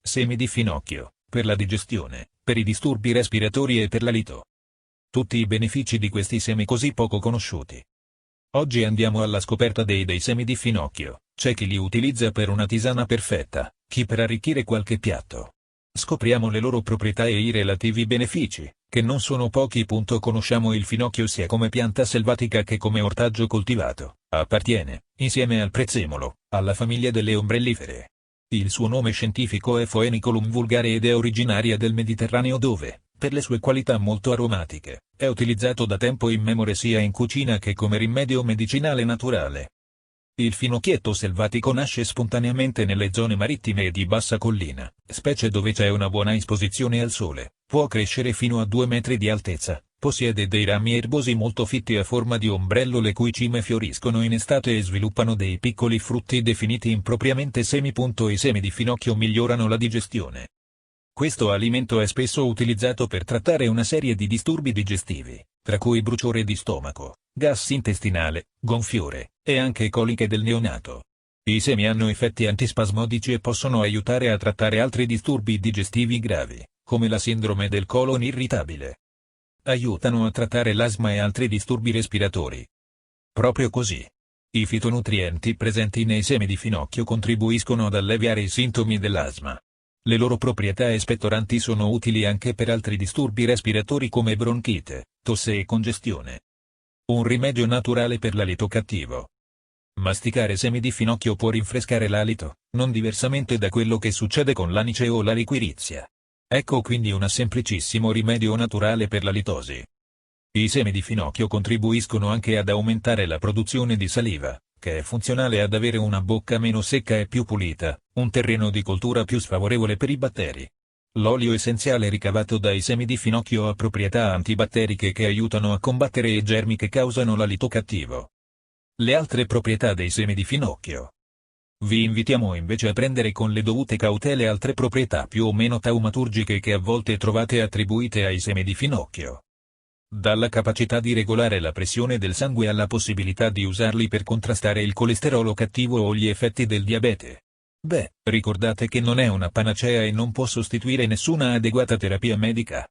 Semi di finocchio, per la digestione, per i disturbi respiratori e per l'alito. Tutti i benefici di questi semi così poco conosciuti. Oggi andiamo alla scoperta dei semi di finocchio. C'è chi li utilizza per una tisana perfetta, chi per arricchire qualche piatto. Scopriamo le loro proprietà e i relativi benefici, che non sono pochi. Conosciamo il finocchio sia come pianta selvatica che come ortaggio coltivato. Appartiene, insieme al prezzemolo, alla famiglia delle ombrellifere. Il suo nome scientifico è Phoenicolium vulgare ed è originaria del Mediterraneo dove, per le sue qualità molto aromatiche, è utilizzato da tempo immemore sia in cucina che come rimedio medicinale naturale. Il finocchietto selvatico nasce spontaneamente nelle zone marittime e di bassa collina, specie dove c'è una buona esposizione al sole, può crescere fino a 2 metri di altezza, possiede dei rami erbosi molto fitti a forma di ombrello le cui cime fioriscono in estate e sviluppano dei piccoli frutti definiti impropriamente semi. I semi di finocchio migliorano la digestione. Questo alimento è spesso utilizzato per trattare una serie di disturbi digestivi, tra cui bruciore di stomaco, gas intestinale, gonfiore, e anche coliche del neonato. I semi hanno effetti antispasmodici e possono aiutare a trattare altri disturbi digestivi gravi, come la sindrome del colon irritabile. Aiutano a trattare l'asma e altri disturbi respiratori. Proprio così. I fitonutrienti presenti nei semi di finocchio contribuiscono ad alleviare i sintomi dell'asma. Le loro proprietà espettoranti sono utili anche per altri disturbi respiratori come bronchite, tosse e congestione. Un rimedio naturale per l'alito cattivo. Masticare semi di finocchio può rinfrescare l'alito, non diversamente da quello che succede con l'anice o la liquirizia. Ecco quindi un semplicissimo rimedio naturale per la litosi. I semi di finocchio contribuiscono anche ad aumentare la produzione di saliva, che è funzionale ad avere una bocca meno secca e più pulita, un terreno di coltura più sfavorevole per i batteri. L'olio essenziale ricavato dai semi di finocchio ha proprietà antibatteriche che aiutano a combattere i germi che causano l'alito cattivo. Le altre proprietà dei semi di finocchio. Vi invitiamo invece a prendere con le dovute cautele altre proprietà più o meno taumaturgiche che a volte trovate attribuite ai semi di finocchio. Dalla capacità di regolare la pressione del sangue alla possibilità di usarli per contrastare il colesterolo cattivo o gli effetti del diabete. Beh, ricordate che non è una panacea e non può sostituire nessuna adeguata terapia medica.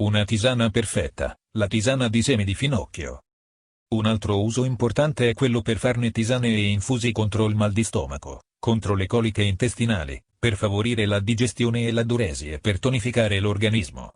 Una tisana perfetta, la tisana di semi di finocchio. Un altro uso importante è quello per farne tisane e infusi contro il mal di stomaco, contro le coliche intestinali, per favorire la digestione e la diuresi e per tonificare l'organismo.